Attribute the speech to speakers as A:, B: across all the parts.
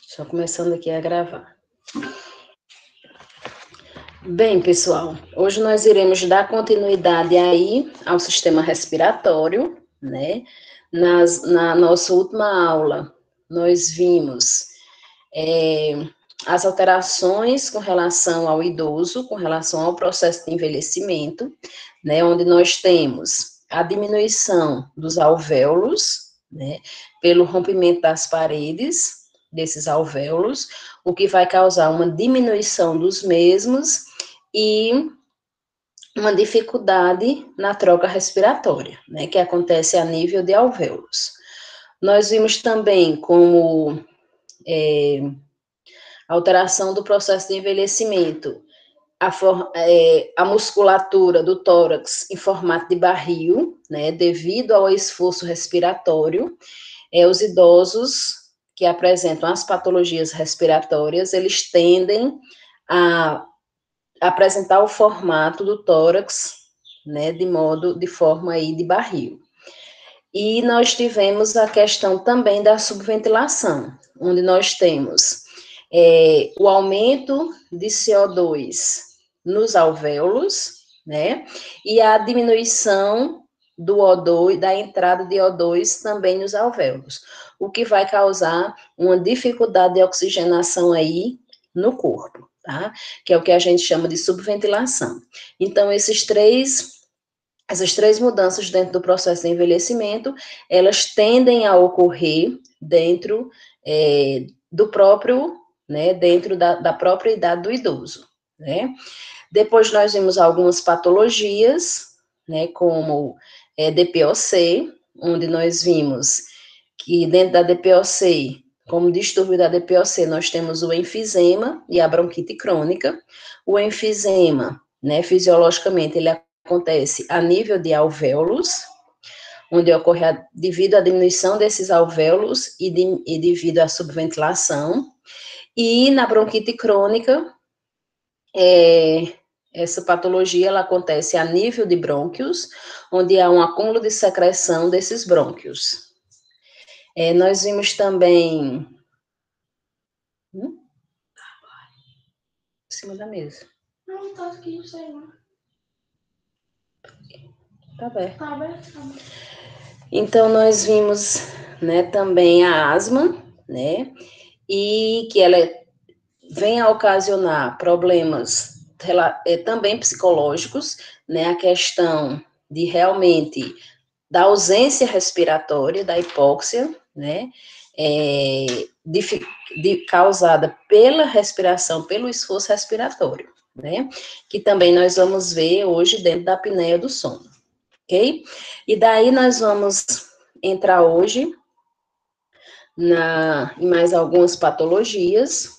A: Só começando aqui a gravar. Bem, pessoal, hoje nós iremos dar continuidade aí ao sistema respiratório, né? Na nossa última aula, nós vimos as alterações com relação ao idoso, com relação ao processo de envelhecimento, né? Onde nós temos a diminuição dos alvéolos, né? Pelo rompimento das paredes desses alvéolos, o que vai causar uma diminuição dos mesmos e uma dificuldade na troca respiratória, né, que acontece a nível de alvéolos. Nós vimos também como alteração do processo de envelhecimento, a musculatura do tórax em formato de barril, né, devido ao esforço respiratório. Os idosos que apresentam as patologias respiratórias, eles tendem a apresentar o formato do tórax, né, de forma aí de barril. E nós tivemos a questão também da subventilação, onde nós temos o aumento de CO2 nos alvéolos, né, e a diminuição do O2, da entrada de O2 também nos alvéolos, o que vai causar uma dificuldade de oxigenação aí no corpo, tá? Que é o que a gente chama de subventilação. Então, essas três mudanças dentro do processo de envelhecimento, elas tendem a ocorrer dentro do próprio, né, dentro da própria idade do idoso, né? Depois nós vimos algumas patologias, né, como DPOC, onde nós vimos que dentro da DPOC, como distúrbio da DPOC, nós temos o enfisema e a bronquite crônica. O enfisema, né, fisiologicamente, ele acontece a nível de alvéolos, onde ocorre devido à diminuição desses alvéolos e devido à subventilação. E na bronquite crônica, essa patologia ela acontece a nível de brônquios, onde há um acúmulo de secreção desses brônquios. Nós vimos também. Em cima da mesa.
B: Não, tá aqui, não sei não.
A: Tá aberto.
B: Tá aberto, tá aberto.
A: Então, nós vimos, né, também a asma, né, e que ela vem a ocasionar problemas também psicológicos, né, a questão de realmente da ausência respiratória, da hipóxia, né, causada pela respiração, pelo esforço respiratório, né, que também nós vamos ver hoje dentro da apneia do sono, ok? E daí nós vamos entrar hoje em mais algumas patologias.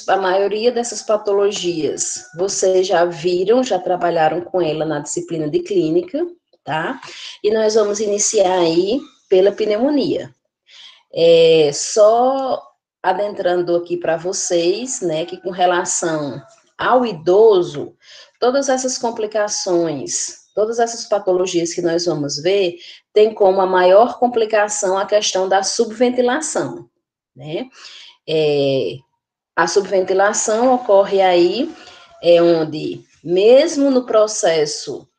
A: A maioria dessas patologias, vocês já viram, já trabalharam com ela na disciplina de clínica, tá? E nós vamos iniciar aí pela pneumonia. Só adentrando aqui para vocês, né, que com relação ao idoso, todas essas complicações, todas essas patologias que nós vamos ver, tem como a maior complicação a questão da subventilação, né? A subventilação ocorre aí, onde, mesmo no processo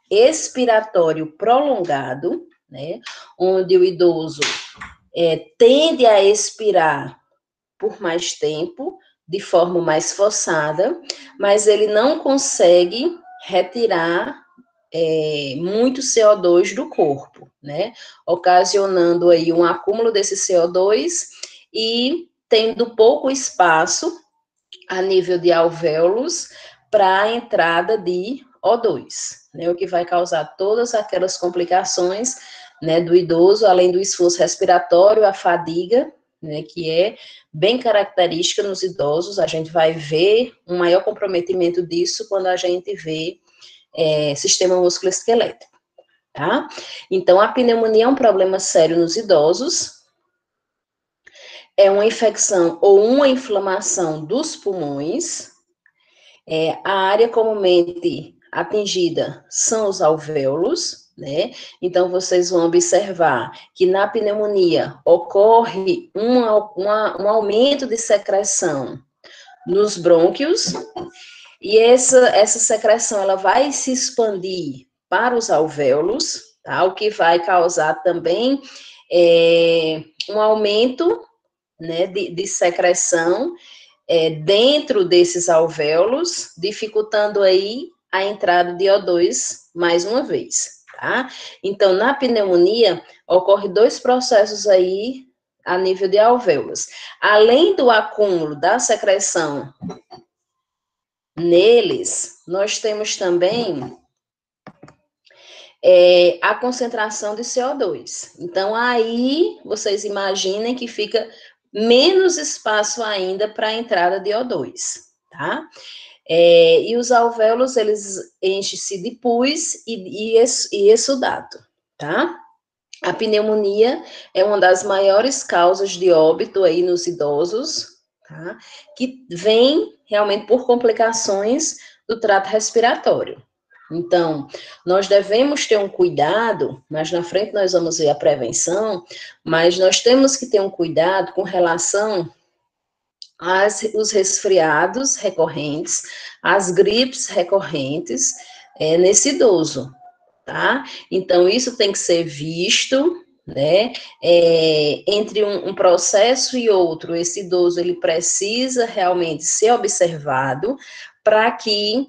A: expiratório prolongado, né, onde o idoso tende a expirar por mais tempo, de forma mais forçada, mas ele não consegue retirar muito CO2 do corpo, né, ocasionando aí um acúmulo desse CO2 e tendo pouco espaço a nível de alvéolos para a entrada de O2, né, o que vai causar todas aquelas complicações, né, do idoso, além do esforço respiratório, a fadiga, né, que é bem característica nos idosos. A gente vai ver um maior comprometimento disso quando a gente vê sistema musculoesquelético, tá? Então, a pneumonia é um problema sério nos idosos, é uma infecção ou uma inflamação dos pulmões. A área comumente atingida são os alvéolos, né? Então, vocês vão observar que na pneumonia ocorre um aumento de secreção nos brônquios, e essa secreção ela vai se expandir para os alvéolos, tá? O que vai causar também um aumento, né, de secreção dentro desses alvéolos, dificultando aí a entrada de O2 mais uma vez, tá? Então, na pneumonia, ocorre dois processos aí a nível de alvéolos. Além do acúmulo da secreção neles, nós temos também a concentração de CO2. Então, aí, vocês imaginem que fica menos espaço ainda para a entrada de O2, tá? E os alvéolos, eles enchem-se de pus e exsudato, tá? A pneumonia é uma das maiores causas de óbito aí nos idosos, tá? Que vem realmente por complicações do trato respiratório. Então, nós devemos ter um cuidado, mas na frente nós vamos ver a prevenção, mas nós temos que ter um cuidado com relação os resfriados recorrentes, as gripes recorrentes nesse idoso, tá? Então, isso tem que ser visto, né? Entre um processo e outro, esse idoso, ele precisa realmente ser observado para que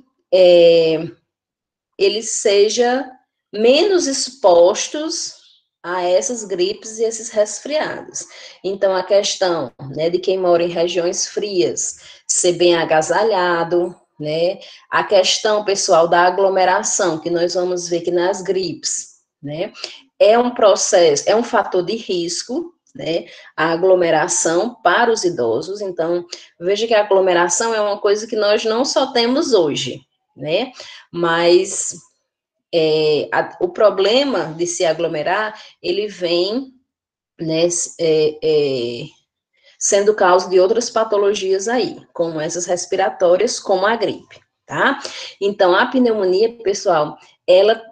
A: ele seja menos expostos a essas gripes e esses resfriados. Então, a questão, né, de quem mora em regiões frias, ser bem agasalhado, né, a questão, pessoal, da aglomeração, que nós vamos ver que nas gripes, né, é um processo, é um fator de risco, né, a aglomeração para os idosos. Então, veja que a aglomeração é uma coisa que nós não só temos hoje, né, mas o problema de se aglomerar, ele vem, né, sendo causa de outras patologias aí, como essas respiratórias, como a gripe, tá? Então, a pneumonia, pessoal, ela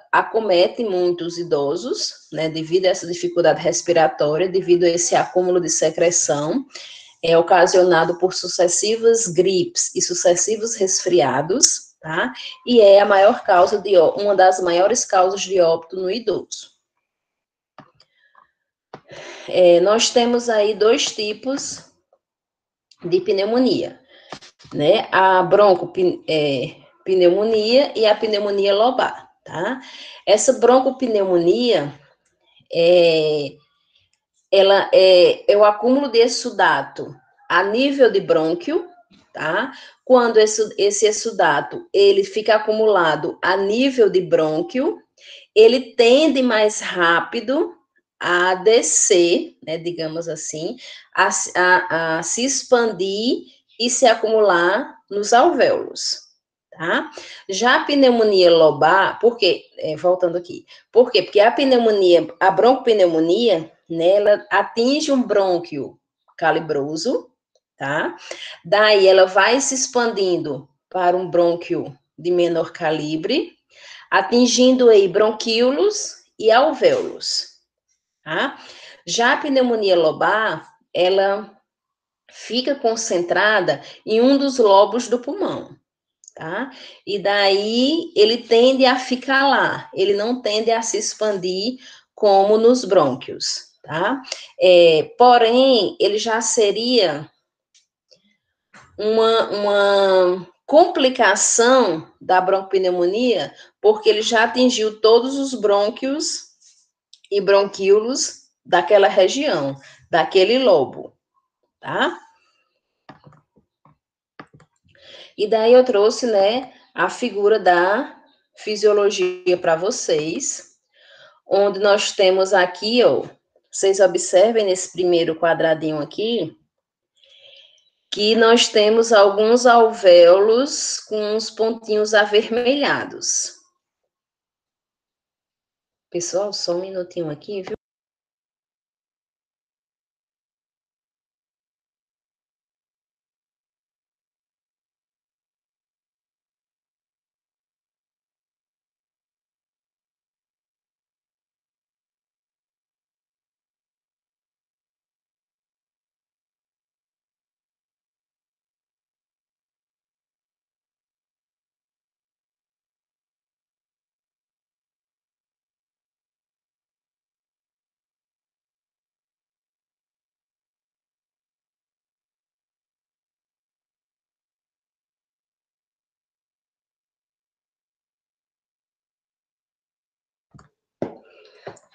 A: acomete muitos idosos, né, devido a essa dificuldade respiratória, devido a esse acúmulo de secreção, ocasionado por sucessivas gripes e sucessivos resfriados, tá? E é a maior causa uma das maiores causas de óbito no idoso. Nós temos aí dois tipos de pneumonia, né? A broncopneumonia e a pneumonia lobar, tá? Essa broncopneumonia ela é o acúmulo de exsudato a nível de brônquio, tá? Quando esse exsudato, ele fica acumulado a nível de brônquio, ele tende mais rápido a descer, né, digamos assim, a se expandir e se acumular nos alvéolos, tá? Já a pneumonia lobar, por quê? Voltando aqui. Por quê? Porque a pneumonia, a broncopneumonia, né, ela atinge um brônquio calibroso, tá? Daí ela vai se expandindo para um brônquio de menor calibre, atingindo aí bronquíolos e alvéolos, tá? Já a pneumonia lobar, ela fica concentrada em um dos lobos do pulmão, tá? E daí ele tende a ficar lá, ele não tende a se expandir como nos brônquios, tá? Porém, ele já seria uma complicação da broncopneumonia, porque ele já atingiu todos os brônquios e bronquíolos daquela região, daquele lobo, tá? E daí eu trouxe, né, a figura da fisiologia para vocês, onde nós temos aqui, ó, vocês observem nesse primeiro quadradinho aqui, que nós temos alguns alvéolos com uns pontinhos avermelhados. Pessoal, só um minutinho aqui, viu?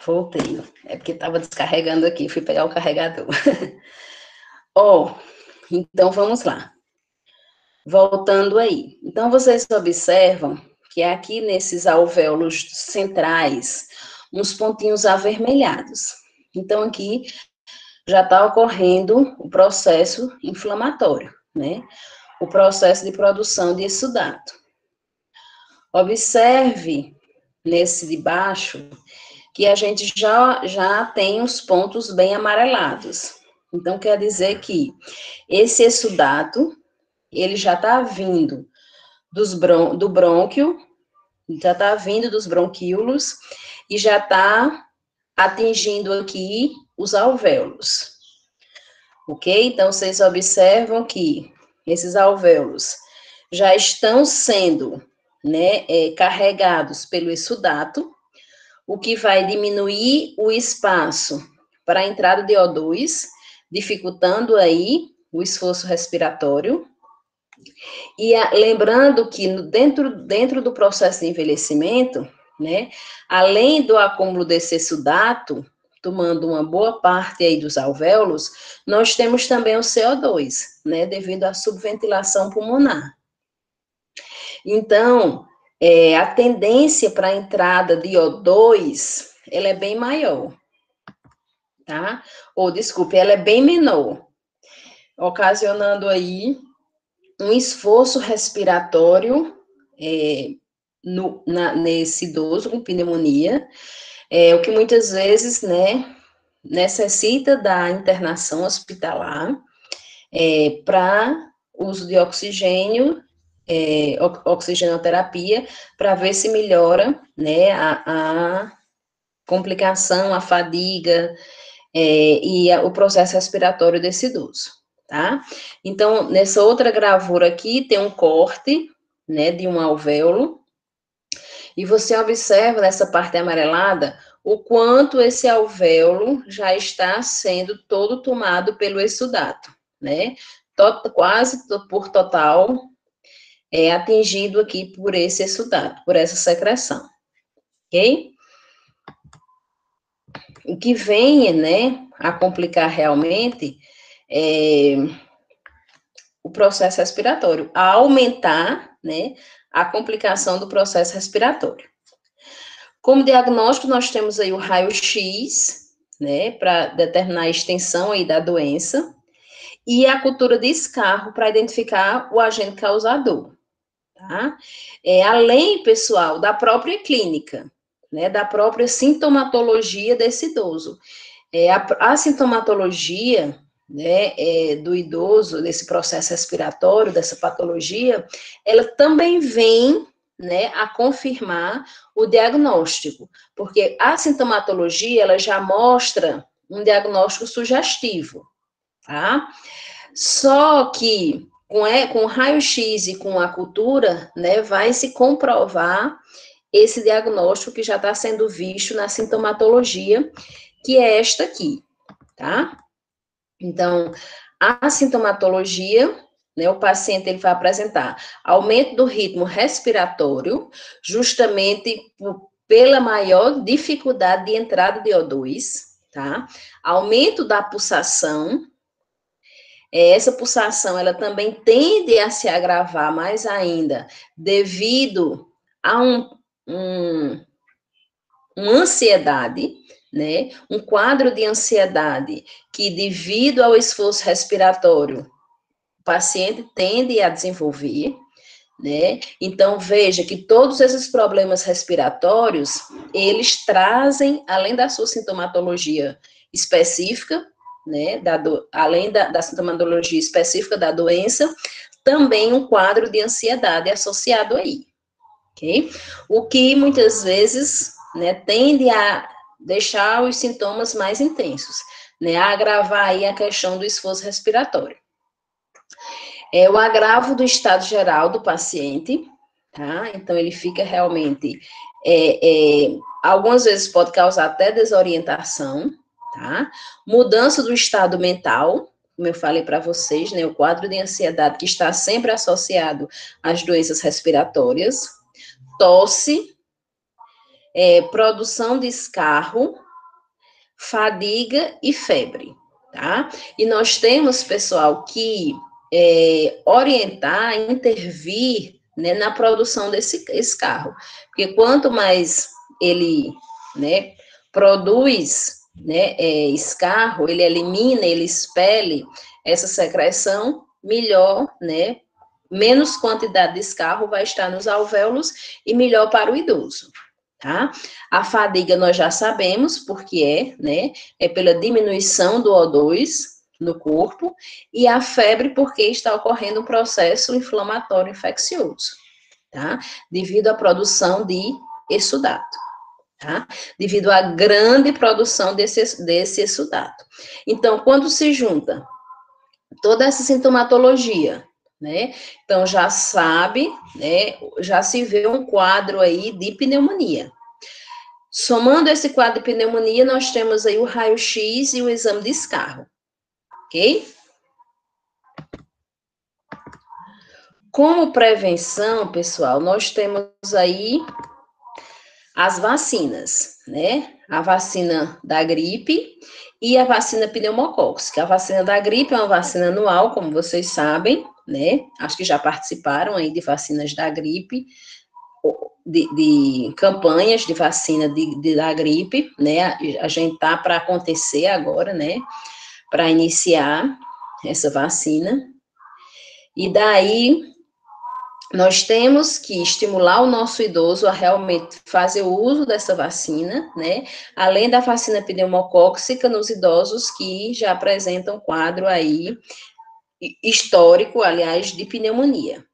A: Voltei. É porque estava descarregando aqui, fui pegar o carregador. Ó, então vamos lá. Voltando aí. Então, vocês observam que aqui nesses alvéolos centrais, uns pontinhos avermelhados. Então, aqui já está ocorrendo o processo inflamatório, né? O processo de produção de exudato. Observe nesse de baixo que a gente já tem os pontos bem amarelados. Então, quer dizer que esse exudato, ele já está vindo do brônquio, já está vindo dos bronquíolos e já está atingindo aqui os alvéolos. Ok? Então, vocês observam que esses alvéolos já estão sendo, né, carregados pelo exudato, o que vai diminuir o espaço para a entrada de O2, dificultando aí o esforço respiratório. E lembrando que dentro do processo de envelhecimento, né, além do acúmulo desse exudato, tomando uma boa parte aí dos alvéolos, nós temos também o CO2, né, devido à subventilação pulmonar. Então, a tendência para a entrada de O2, ela é bem maior, tá? Ou, desculpe, ela é bem menor, ocasionando aí um esforço respiratório nesse idoso com pneumonia, o que muitas vezes, né, necessita da internação hospitalar para uso de oxigênio, oxigenoterapia, para ver se melhora, né, a complicação, a fadiga e o processo respiratório desse idoso, tá? Então, nessa outra gravura aqui, tem um corte, né, de um alvéolo, e você observa nessa parte amarelada o quanto esse alvéolo já está sendo todo tomado pelo exudato, né? Quase por total atingido aqui por esse exudato, por essa secreção, ok? O que vem, né, a complicar realmente o processo respiratório, a aumentar, né, a complicação do processo respiratório. Como diagnóstico, nós temos aí o raio-x, né, para determinar a extensão aí da doença, e a cultura de escarro para identificar o agente causador, tá? Além, pessoal, da própria clínica, né, da própria sintomatologia desse idoso. A sintomatologia, né, do idoso, desse processo respiratório, dessa patologia, ela também vem, né, a confirmar o diagnóstico, porque a sintomatologia, ela já mostra um diagnóstico sugestivo, tá? Só que com o raio-x e com a cultura, né, vai se comprovar esse diagnóstico que já está sendo visto na sintomatologia, que é esta aqui, tá? Então, a sintomatologia, né, o paciente ele vai apresentar aumento do ritmo respiratório, justamente pela maior dificuldade de entrada de O2, tá? Aumento da pulsação, essa pulsação, ela também tende a se agravar mais ainda, devido a uma ansiedade, né? Um quadro de ansiedade que, devido ao esforço respiratório, o paciente tende a desenvolver, né? Então, veja que todos esses problemas respiratórios, eles trazem, além da sua sintomatologia específica, né? Além da sintomatologia específica da doença, também um quadro de ansiedade associado aí, ok? O que muitas vezes, né, tende a deixar os sintomas mais intensos, né, a agravar aí a questão do esforço respiratório. O agravo do estado geral do paciente, tá? Então, ele fica realmente, algumas vezes pode causar até desorientação, tá? Mudança do estado mental, como eu falei para vocês, né, o quadro de ansiedade que está sempre associado às doenças respiratórias, tosse, produção de escarro, fadiga e febre, tá? E nós temos, pessoal, que orientar, intervir, né, na produção desse escarro, porque quanto mais ele, né, produz, né, escarro, ele elimina, ele expele essa secreção, melhor, né, menos quantidade de escarro vai estar nos alvéolos e melhor para o idoso, tá? A fadiga nós já sabemos porque né, é pela diminuição do O2 no corpo, e a febre porque está ocorrendo um processo inflamatório infeccioso, tá? Devido à produção de exudato, tá? Devido à grande produção desse exudato. Então, quando se junta toda essa sintomatologia, né? Então, já sabe, né? Já se vê um quadro aí de pneumonia. Somando esse quadro de pneumonia, nós temos aí o raio-x e o exame de escarro, ok? Como prevenção, pessoal, nós temos aí as vacinas, né? A vacina da gripe e a vacina pneumocócica. A vacina da gripe é uma vacina anual, como vocês sabem, né? Acho que já participaram aí de vacinas da gripe, de campanhas de vacina da gripe, né? A gente tá para acontecer agora, né? Para iniciar essa vacina. E daí nós temos que estimular o nosso idoso a realmente fazer o uso dessa vacina, né? Além da vacina pneumocócica nos idosos que já apresentam quadro aí histórico, aliás, de pneumonia,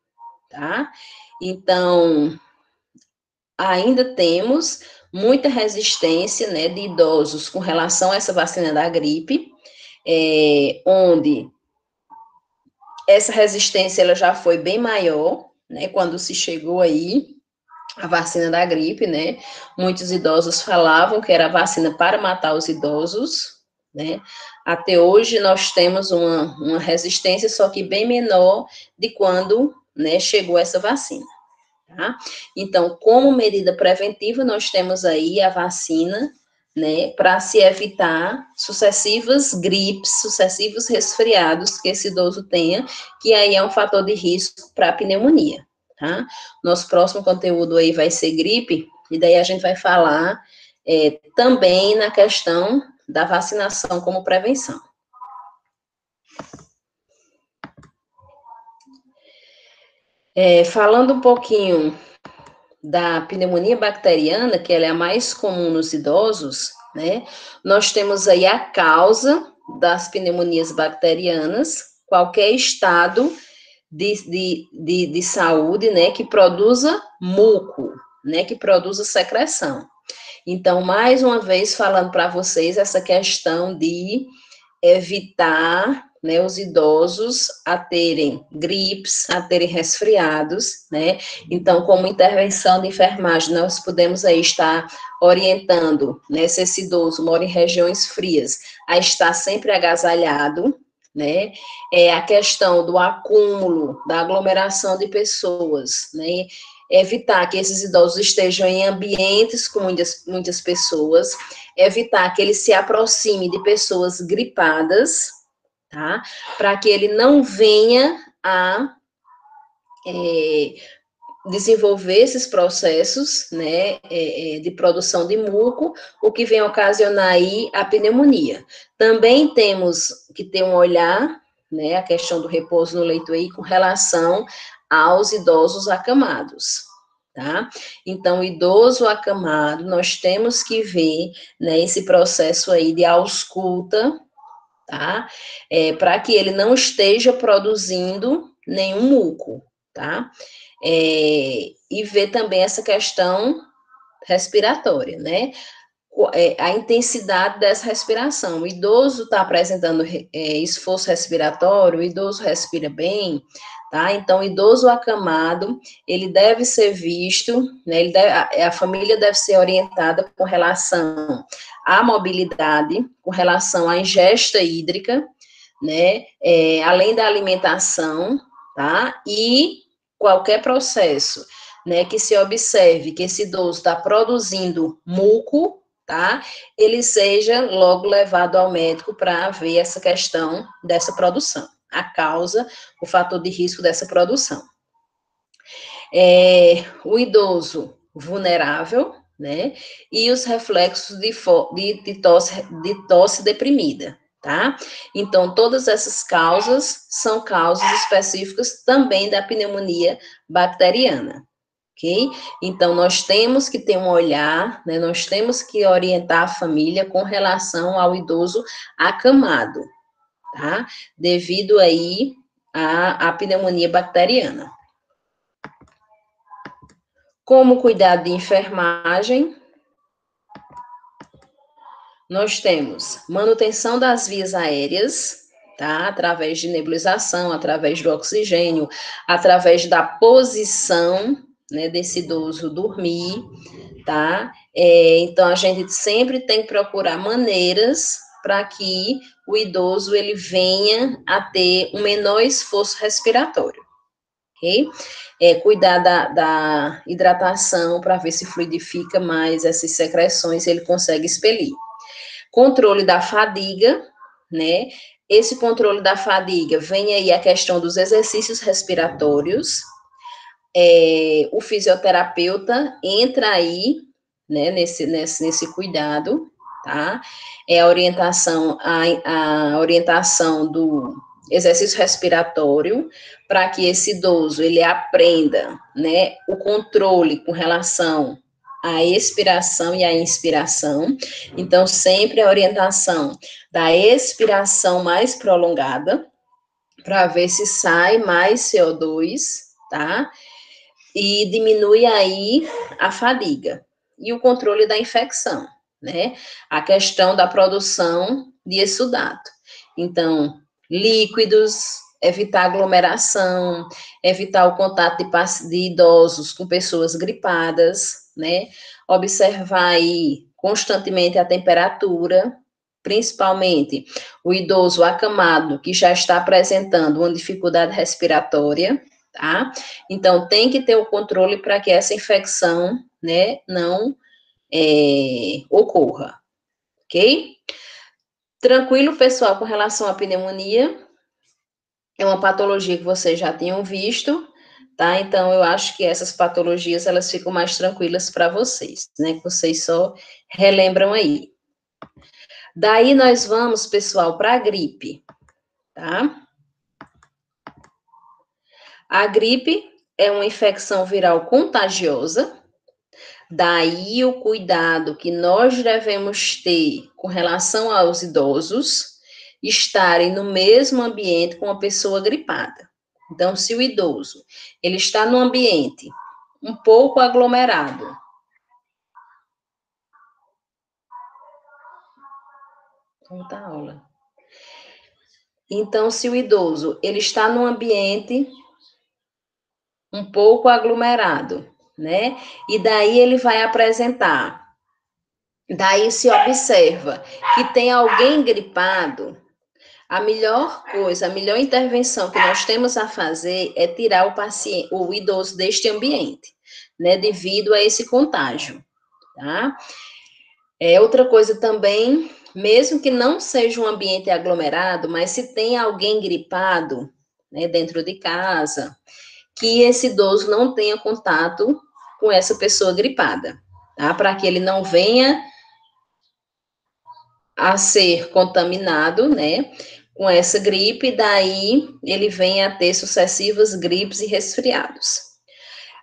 A: tá? Então, ainda temos muita resistência, né, de idosos com relação a essa vacina da gripe, onde essa resistência ela já foi bem maior, né, quando se chegou aí a vacina da gripe, né, muitos idosos falavam que era a vacina para matar os idosos, né, até hoje nós temos uma resistência, só que bem menor de quando, né, chegou essa vacina, tá? Então, como medida preventiva, nós temos aí a vacina, né, para se evitar sucessivas gripes, sucessivos resfriados que esse idoso tenha, que aí é um fator de risco para a pneumonia, tá? Nosso próximo conteúdo aí vai ser gripe, e daí a gente vai falar também na questão da vacinação como prevenção. Falando um pouquinho da pneumonia bacteriana, que ela é a mais comum nos idosos, né? Nós temos aí a causa das pneumonias bacterianas, qualquer estado de saúde, né, que produza muco, né, que produza secreção. Então, mais uma vez, falando para vocês essa questão de evitar, né, os idosos a terem gripes, a terem resfriados, né? Então, como intervenção de enfermagem, nós podemos aí estar orientando, né, se esse idoso mora em regiões frias, a estar sempre agasalhado, né? A questão do acúmulo, da aglomeração de pessoas, né? Evitar que esses idosos estejam em ambientes com muitas pessoas, evitar que ele se aproxime de pessoas gripadas, tá? Para que ele não venha a desenvolver esses processos, né, de produção de muco, o que vem ocasionar aí a pneumonia. Também temos que ter um olhar, né, a questão do repouso no leito aí com relação aos idosos acamados, tá? Então, o idoso acamado, nós temos que ver, né, esse processo aí de ausculta, tá? Para que ele não esteja produzindo nenhum muco, tá? E ver também essa questão respiratória, né? A intensidade dessa respiração. O idoso está apresentando esforço respiratório, o idoso respira bem, tá? Então, o idoso acamado, ele deve ser visto, né? A família deve ser orientada com relação à mobilidade, com relação à ingesta hídrica, né? Além da alimentação, tá? E qualquer processo, né, que se observe que esse idoso está produzindo muco, tá? Ele seja logo levado ao médico para ver essa questão dessa produção, a causa, o fator de risco dessa produção. O idoso vulnerável, né? E os reflexos de tosse deprimida, tá? Então, todas essas causas são causas específicas também da pneumonia bacteriana, ok? Então, nós temos que ter um olhar, né? Nós temos que orientar a família com relação ao idoso acamado, tá? Devido aí à pneumonia bacteriana. Como cuidado de enfermagem, nós temos manutenção das vias aéreas, tá? Através de nebulização, através do oxigênio, através da posição, né, desse idoso dormir, tá? Então, a gente sempre tem que procurar maneiras para que o idoso, ele venha a ter um menor esforço respiratório, ok? Cuidar da hidratação para ver se fluidifica mais essas secreções, ele consegue expelir. Controle da fadiga, né? Esse controle da fadiga vem aí a questão dos exercícios respiratórios. O fisioterapeuta entra aí, né, nesse cuidado, tá? A orientação do exercício respiratório, para que esse idoso, ele aprenda, né, o controle com relação à expiração e à inspiração. Então, sempre a orientação da expiração mais prolongada, para ver se sai mais CO2, tá? E diminui aí a fadiga. E o controle da infecção, né? A questão da produção de exudato. Então, líquidos, evitar aglomeração, evitar o contato de idosos com pessoas gripadas, né? Observar aí constantemente a temperatura, principalmente o idoso acamado que já está apresentando uma dificuldade respiratória, tá? Então, tem que ter o controle para que essa infecção, né, não ocorra, ok? Tranquilo, pessoal, com relação à pneumonia? É uma patologia que vocês já tinham visto, tá? Então, eu acho que essas patologias, elas ficam mais tranquilas para vocês, né? Que vocês só relembram aí. Daí, nós vamos, pessoal, para a gripe, tá? A gripe é uma infecção viral contagiosa, daí o cuidado que nós devemos ter com relação aos idosos estarem no mesmo ambiente com a pessoa gripada. Então, se o idoso ele está num ambiente um pouco aglomerado, volta a aula. Então, se o idoso ele está num ambiente um pouco aglomerado, né? E daí ele vai apresentar. Daí se observa que tem alguém gripado, a melhor coisa, a melhor intervenção que nós temos a fazer é tirar o paciente, o idoso deste ambiente, né? Devido a esse contágio, tá? Outra coisa também, mesmo que não seja um ambiente aglomerado, mas se tem alguém gripado, né, dentro de casa, que esse idoso não tenha contato com essa pessoa gripada, tá? Para que ele não venha a ser contaminado, né, com essa gripe, daí ele venha a ter sucessivas gripes e resfriados.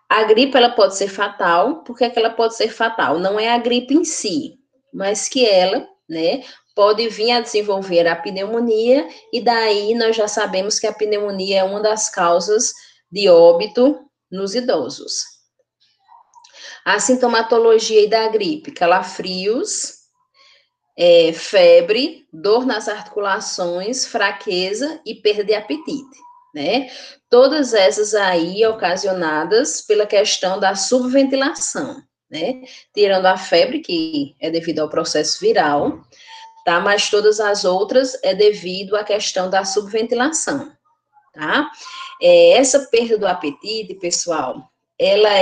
A: A gripe, ela pode ser fatal. Por que ela pode ser fatal? Não é a gripe em si, mas que ela, né, pode vir a desenvolver a pneumonia, e daí nós já sabemos que a pneumonia é uma das causas de óbito nos idosos. A sintomatologia da gripe, calafrios, febre, dor nas articulações, fraqueza e perda de apetite, né? Todas essas aí ocasionadas pela questão da subventilação, né? Tirando a febre, que é devido ao processo viral, tá? Mas todas as outras é devido à questão da subventilação, tá? Essa perda do apetite, pessoal, ela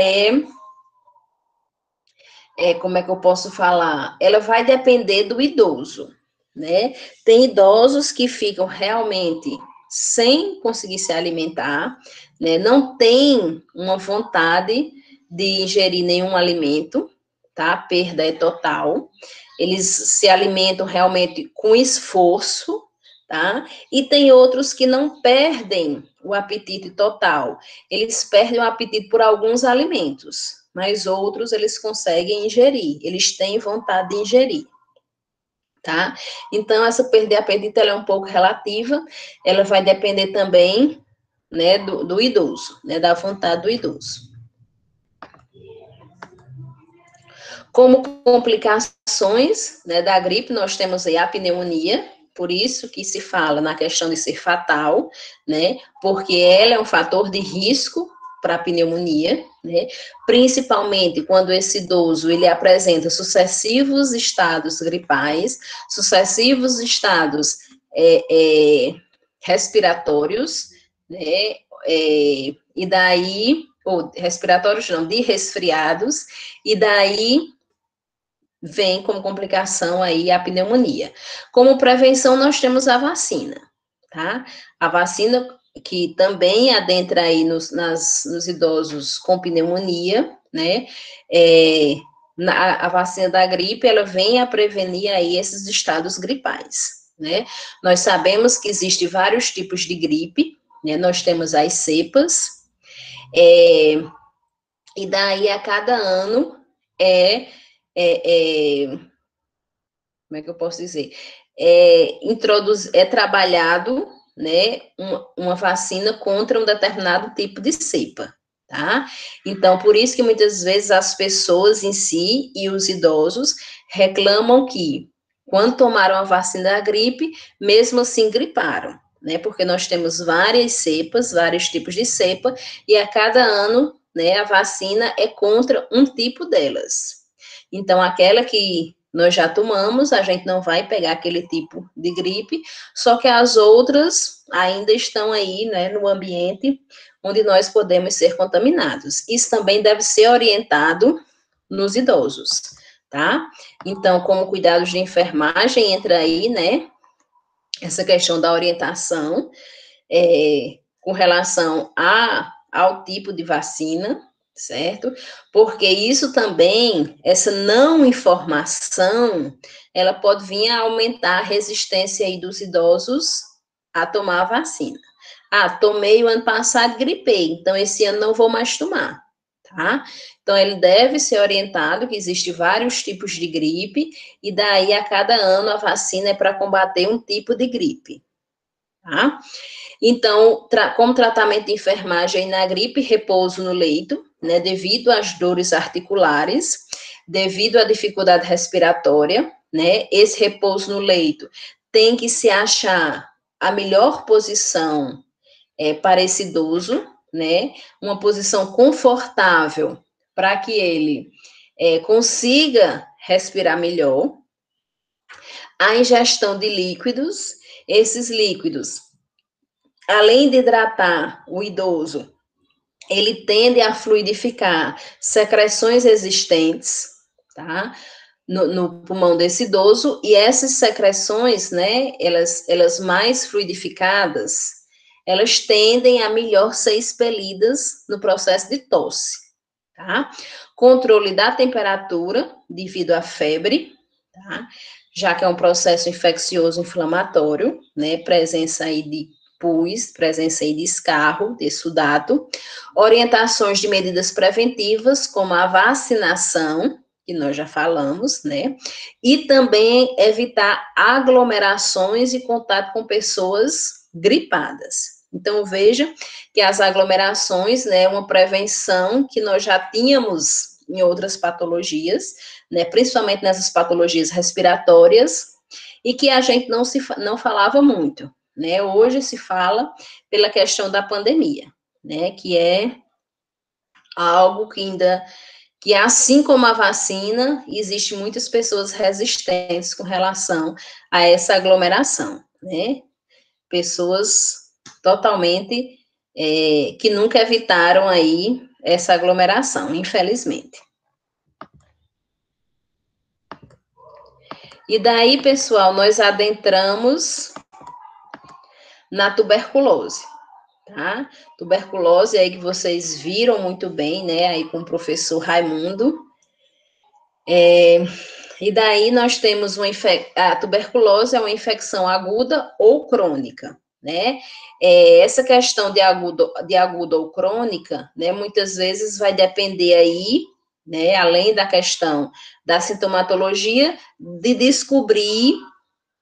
A: como é que eu posso falar? Ela vai depender do idoso, né? Tem idosos que ficam realmente sem conseguir se alimentar, né? Não tem uma vontade de ingerir nenhum alimento, tá? A perda é total. Eles se alimentam realmente com esforço, tá? E tem outros que não perdem o apetite total. Eles perdem o apetite por alguns alimentos, mas outros eles conseguem ingerir, eles têm vontade de ingerir, tá? Então, essa perda de apetite, ela é um pouco relativa, ela vai depender também, né, do idoso, né, da vontade do idoso. Como complicações, né, da gripe, nós temos aí a pneumonia, por isso que se fala na questão de ser fatal, né, porque ela é um fator de risco para a pneumonia, né, principalmente quando esse idoso, ele apresenta sucessivos estados gripais, sucessivos estados respiratórios, né, e daí, ou respiratórios não, de resfriados, e daí vem como complicação aí a pneumonia. Como prevenção, nós temos a vacina, tá? A vacina que também adentra aí nos idosos com pneumonia, né? A vacina da gripe, ela vem a prevenir aí esses estados gripais, né? Nós sabemos que existem vários tipos de gripe, né? Nós temos as cepas, e daí a cada ano é, como é que eu posso dizer? É trabalhado, né, uma vacina contra um determinado tipo de cepa, tá? Então, por isso que muitas vezes as pessoas em si e os idosos reclamam que, quando tomaram a vacina da gripe, mesmo assim griparam, né? Porque nós temos várias cepas, vários tipos de cepa, e a cada ano, né, a vacina é contra um tipo delas. Então, aquela que nós já tomamos, a gente não vai pegar aquele tipo de gripe, só que as outras ainda estão aí, né, no ambiente onde nós podemos ser contaminados. Isso também deve ser orientado nos idosos, tá? Então, como cuidados de enfermagem, entra aí, né, essa questão da orientação, com relação ao tipo de vacina, certo? Porque isso também, essa não informação, ela pode vir a aumentar a resistência aí dos idosos a tomar a vacina. Ah, tomei o ano passado, gripei, então esse ano não vou mais tomar, tá? Então, ele deve ser orientado que existem vários tipos de gripe, e daí, a cada ano, a vacina é para combater um tipo de gripe, tá? Então, como tratamento de enfermagem na gripe, repouso no leito, né, devido às dores articulares, devido à dificuldade respiratória, né, esse repouso no leito tem que se achar a melhor posição para esse idoso, né, uma posição confortável para que ele consiga respirar melhor. A ingestão de líquidos, esses líquidos, além de hidratar o idoso, ele tende a fluidificar secreções existentes, tá? No pulmão desse idoso, e essas secreções, né, elas mais fluidificadas, elas tendem a melhor ser expelidas no processo de tosse, tá? Controle da temperatura devido à febre, tá? Já que é um processo infeccioso inflamatório, né, presença aí de pus, presença aí de escarro, de sudato, orientações de medidas preventivas, como a vacinação, que nós já falamos, né, e também evitar aglomerações e contato com pessoas gripadas. Então, veja que as aglomerações, né, é uma prevenção que nós já tínhamos em outras patologias, né, principalmente nessas patologias respiratórias, e que a gente não falava muito, né? Hoje se fala pela questão da pandemia, né? Que é algo que assim como a vacina, existe muitas pessoas resistentes com relação a essa aglomeração, né? Pessoas totalmente que nunca evitaram aí essa aglomeração, infelizmente. E daí, pessoal, nós adentramos na tuberculose, tá? Tuberculose aí que vocês viram muito bem, né, aí com o professor Raimundo. E daí nós temos a tuberculose é uma infecção aguda ou crônica, né? Essa questão de aguda ou crônica, né, muitas vezes vai depender aí, né, além da questão da sintomatologia, de descobrir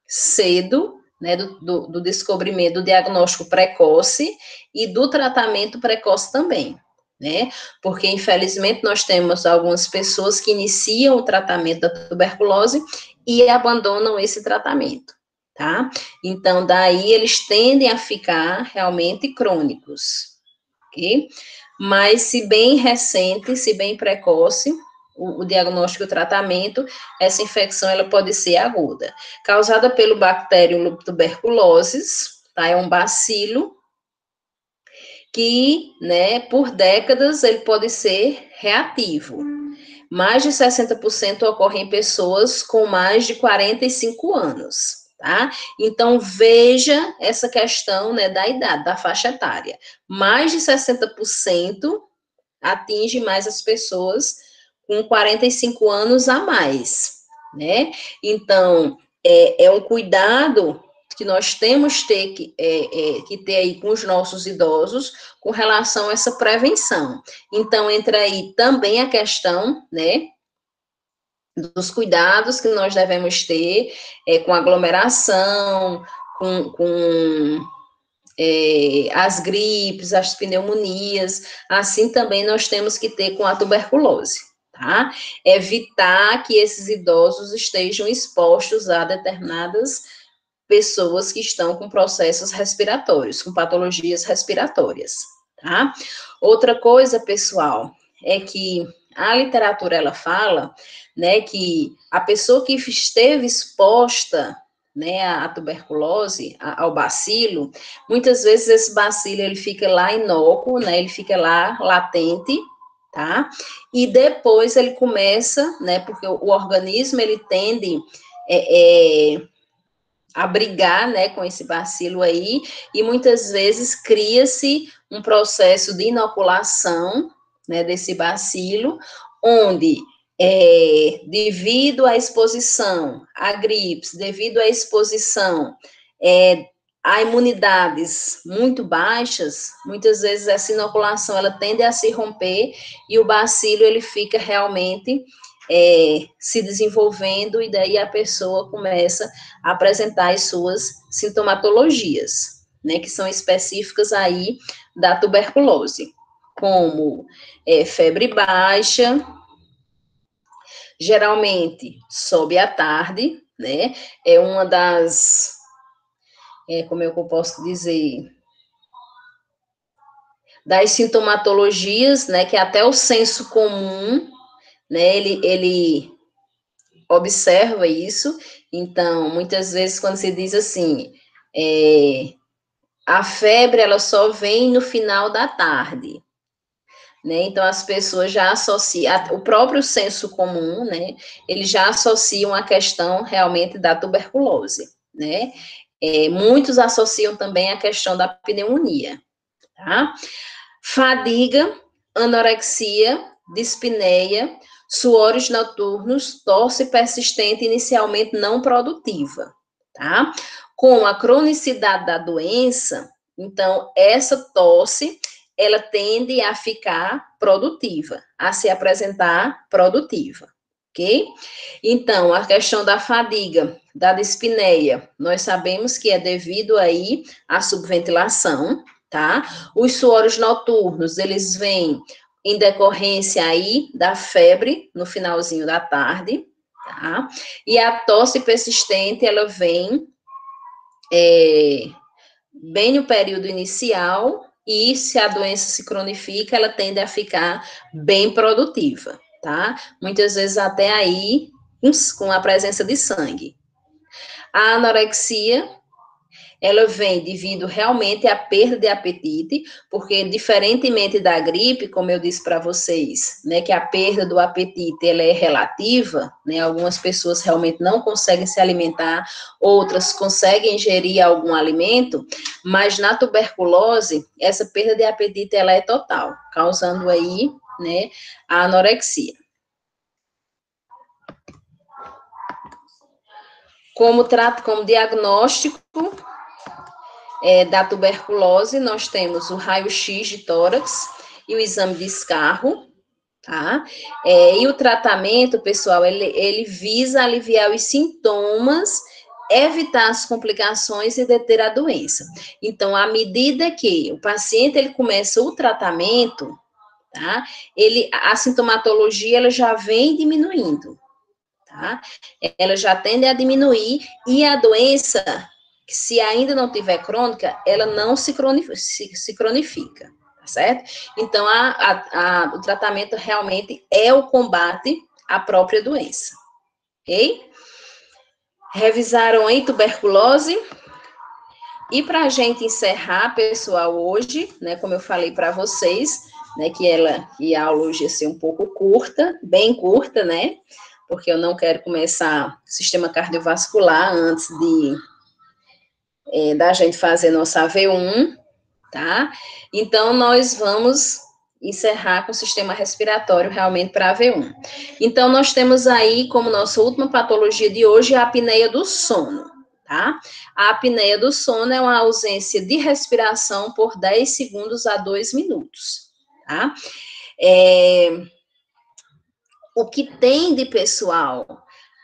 A: cedo, né, do descobrimento, do diagnóstico precoce e do tratamento precoce também, né? Porque, infelizmente, nós temos algumas pessoas que iniciam o tratamento da tuberculose e abandonam esse tratamento, tá? Então, daí eles tendem a ficar realmente crônicos, ok? Mas, se bem recente, se bem precoce, o diagnóstico e o tratamento, essa infecção ela pode ser aguda, causada pelo bactério tuberculosis, tá? É um bacilo que, né, por décadas ele pode ser reativo. Mais de 60% ocorre em pessoas com mais de 45 anos, tá? Então, veja essa questão, né, da idade, da faixa etária. Mais de 60% atinge mais as pessoas com 45 anos a mais, né? Então, é um cuidado que nós temos que ter aí com os nossos idosos com relação a essa prevenção. Então, entra aí também a questão, né, dos cuidados que nós devemos ter com aglomeração, com as gripes, as pneumonias, assim também nós temos que ter com a tuberculose, tá? Evitar que esses idosos estejam expostos a determinadas pessoas que estão com processos respiratórios, com patologias respiratórias, tá? Outra coisa, pessoal, é que a literatura, ela fala, né, que a pessoa que esteve exposta, né, à tuberculose, ao bacilo, muitas vezes esse bacilo, ele fica lá inócuo, né, ele fica lá latente, tá? E depois ele começa, né, porque o organismo, ele tende a brigar, né, com esse bacilo aí, e muitas vezes cria-se um processo de inoculação, né, desse bacilo, onde, devido à exposição a gripes, devido à exposição a imunidades muito baixas, muitas vezes essa inoculação, ela tende a se romper, e o bacilo, ele fica realmente se desenvolvendo, e daí a pessoa começa a apresentar as suas sintomatologias, né, que são específicas aí da tuberculose, como febre baixa, geralmente sobe à tarde, né, é uma das, como é que eu posso dizer, das sintomatologias, né, que até o senso comum, né, ele observa isso. Então, muitas vezes, quando se diz assim, a febre, ela só vem no final da tarde, né? Então, as pessoas já associam, o próprio senso comum, né? Eles já associam a questão realmente da tuberculose, né? Muitos associam também a questão da pneumonia, tá? Fadiga, anorexia, dispneia, suores noturnos, tosse persistente inicialmente não produtiva, tá? Com a cronicidade da doença, então, essa tosse, ela tende a ficar produtiva, a se apresentar produtiva, ok? Então, a questão da fadiga, da dispneia, nós sabemos que é devido aí à subventilação, tá? Os suores noturnos, eles vêm em decorrência aí da febre no finalzinho da tarde, tá? E a tosse persistente, ela vem bem no período inicial, e se a doença se cronifica, ela tende a ficar bem produtiva, tá? Muitas vezes até aí com a presença de sangue. A anorexia, ela vem devido realmente à perda de apetite, porque diferentemente da gripe, como eu disse para vocês, né, que a perda do apetite ela é relativa, né, algumas pessoas realmente não conseguem se alimentar, outras conseguem ingerir algum alimento, mas na tuberculose, essa perda de apetite ela é total, causando aí, né, a anorexia. Como diagnóstico da tuberculose, nós temos o raio-x de tórax e o exame de escarro, tá? E o tratamento, pessoal, ele visa aliviar os sintomas, evitar as complicações e deter a doença. Então, à medida que o paciente ele começa o tratamento, tá? A sintomatologia ela já vem diminuindo. Tá? Ela já tende a diminuir e a doença, se ainda não tiver crônica, ela não se cronifica, tá certo? Então, o tratamento realmente é o combate à própria doença, ok? Revisaram aí tuberculose? E para a gente encerrar, pessoal, hoje, né, como eu falei para vocês, né, que a aula hoje ia ser um pouco curta, bem curta, né? Porque eu não quero começar sistema cardiovascular antes da gente fazer nossa AV1, tá? Então, nós vamos encerrar com o sistema respiratório realmente para AV1. Então, nós temos aí como nossa última patologia de hoje a apneia do sono, tá? A apneia do sono é uma ausência de respiração por 10 segundos a 2 minutos, tá? O que tem de pessoal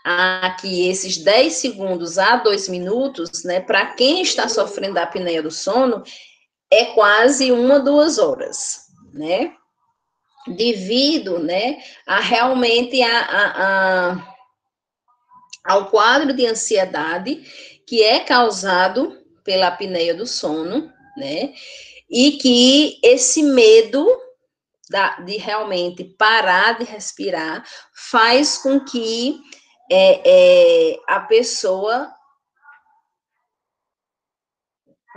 A: aqui, esses 10 segundos a 2 minutos, né, para quem está sofrendo da apneia do sono, é quase 1, 2 horas, né, devido, né, realmente ao quadro de ansiedade que é causado pela apneia do sono, né, e que esse medo de realmente parar de respirar faz com que a pessoa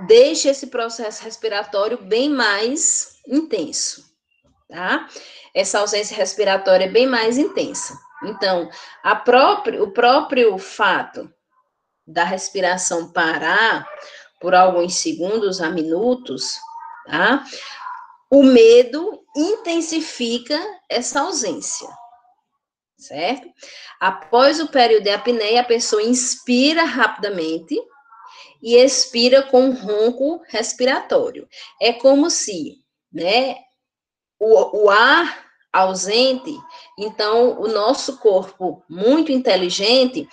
A: deixe esse processo respiratório bem mais intenso, tá? Essa ausência respiratória é bem mais intensa. Então, o próprio fato da respiração parar por alguns segundos a minutos, tá? O medo intensifica essa ausência, certo? Após o período de apneia, a pessoa inspira rapidamente e expira com um ronco respiratório. É como se, né, o ar ausente, então o nosso corpo muito inteligente,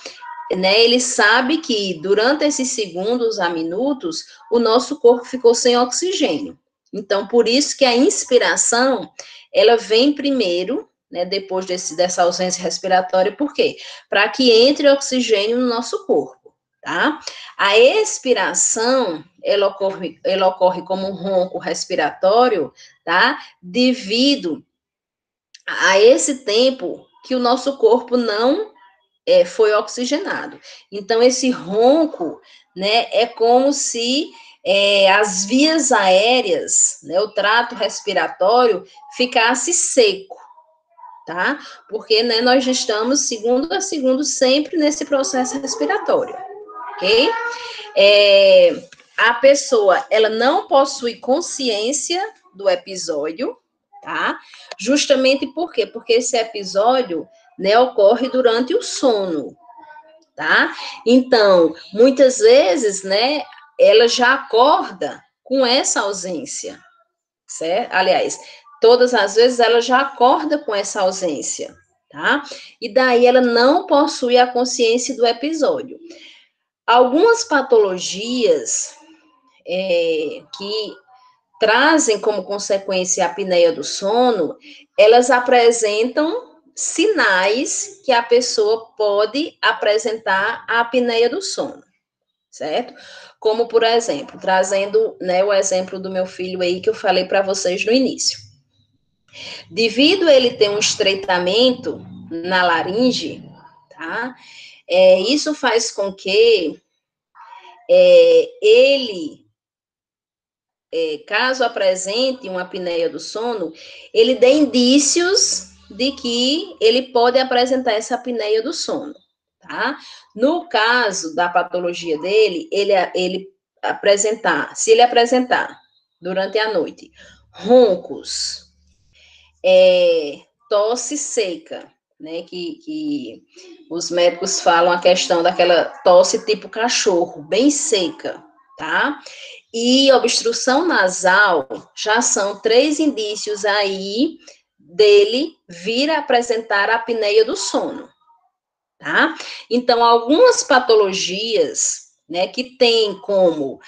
A: né, ele sabe que durante esses segundos a minutos, o nosso corpo ficou sem oxigênio. Então, por isso que a inspiração, ela vem primeiro, né, depois dessa ausência respiratória, por quê? Para que entre oxigênio no nosso corpo, tá? A expiração, ela ocorre como um ronco respiratório, tá? Devido a esse tempo que o nosso corpo não foi oxigenado. Então, esse ronco, né, é como se as vias aéreas, né, o trato respiratório ficasse seco, tá? Porque, né, nós estamos segundo a segundo sempre nesse processo respiratório, ok? A pessoa, ela não possui consciência do episódio, tá? Justamente por quê? Porque esse episódio, né, ocorre durante o sono, tá? Então, muitas vezes, né, ela já acorda com essa ausência, certo? Aliás, todas as vezes ela já acorda com essa ausência, tá? E daí ela não possui a consciência do episódio. Algumas patologias que trazem como consequência a apneia do sono, elas apresentam sinais que a pessoa pode apresentar a apneia do sono, certo? Como, por exemplo, trazendo, né, o exemplo do meu filho aí que eu falei para vocês no início. Devido a ele ter um estreitamento na laringe, tá? Isso faz com que ele, caso apresente uma apneia do sono, ele dê indícios de que ele pode apresentar essa apneia do sono, tá? No caso da patologia dele, se ele apresentar durante a noite roncos, tosse seca, né, que os médicos falam a questão daquela tosse tipo cachorro, bem seca, tá? E obstrução nasal já são 3 indícios aí dele vir a apresentar a apneia do sono, tá? Então, algumas patologias, né, que tem como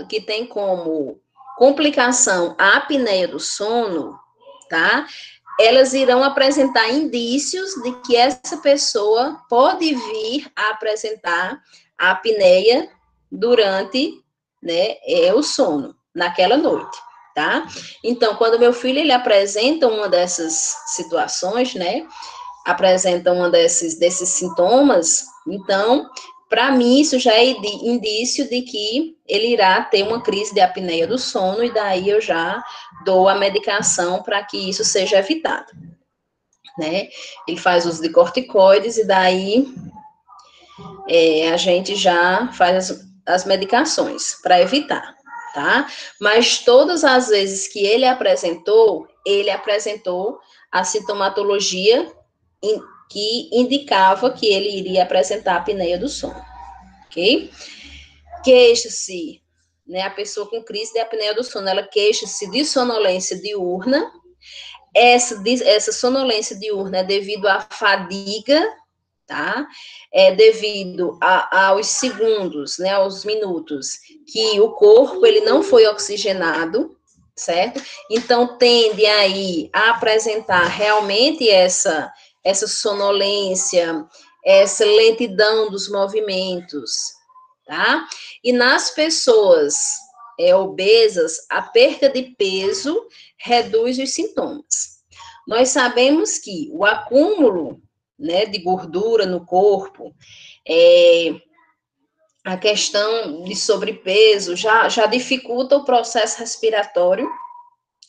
A: que tem como complicação a apneia do sono, tá? Elas irão apresentar indícios de que essa pessoa pode vir a apresentar a apneia durante, né, o sono, naquela noite, tá? Então, quando meu filho, ele apresenta uma dessas situações, né, apresenta uma desses sintomas, então, para mim, isso já é indício de que ele irá ter uma crise de apneia do sono, e daí eu já dou a medicação para que isso seja evitado, né? Ele faz uso de corticoides, e daí a gente já faz as medicações para evitar, tá? Mas todas as vezes que ele apresentou a sintomatologia que indicava que ele iria apresentar a apneia do sono, ok? Queixa-se, né, a pessoa com crise de apneia do sono, ela queixa-se de sonolência diurna. Essa sonolência diurna é devido à fadiga, tá? É devido aos segundos, né, aos minutos, que o corpo, ele não foi oxigenado, certo? Então, tende aí a apresentar realmente essa sonolência, essa lentidão dos movimentos, tá? E nas pessoas obesas, a perda de peso reduz os sintomas. Nós sabemos que o acúmulo, né, de gordura no corpo, a questão de sobrepeso já dificulta o processo respiratório,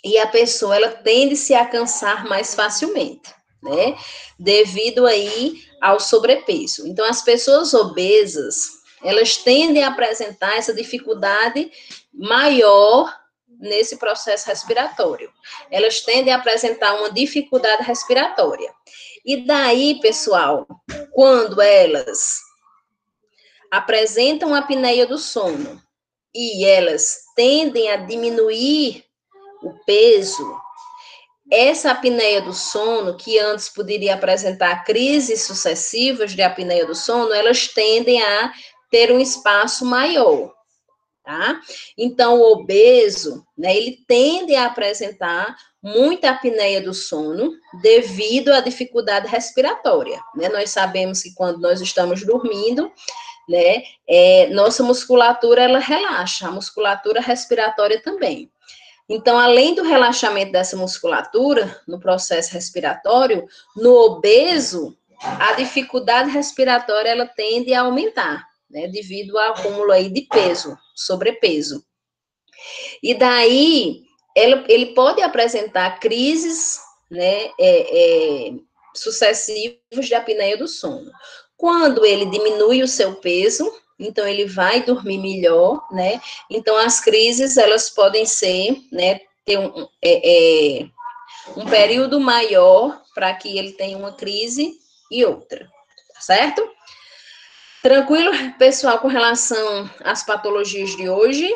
A: e a pessoa, ela tende-se a cansar mais facilmente, né, devido aí ao sobrepeso. Então, as pessoas obesas, elas tendem a apresentar essa dificuldade maior nesse processo respiratório. Elas tendem a apresentar uma dificuldade respiratória. E daí, pessoal, quando elas apresentam a apneia do sono e elas tendem a diminuir o peso, essa apneia do sono, que antes poderia apresentar crises sucessivas de apneia do sono, elas tendem a ter um espaço maior, tá? Então, o obeso, né, ele tende a apresentar muita apneia do sono devido à dificuldade respiratória, né? Nós sabemos que quando nós estamos dormindo, né, nossa musculatura, ela relaxa, a musculatura respiratória também. Então, além do relaxamento dessa musculatura no processo respiratório, no obeso, a dificuldade respiratória, ela tende a aumentar, né, devido ao acúmulo aí de peso, sobrepeso. E daí, ele pode apresentar crises, né, sucessivas de apneia do sono. Quando ele diminui o seu peso, então ele vai dormir melhor, né? Então as crises, elas podem ser, né, ter um período maior para que ele tenha uma crise e outra, tá certo? Tranquilo, pessoal, com relação às patologias de hoje?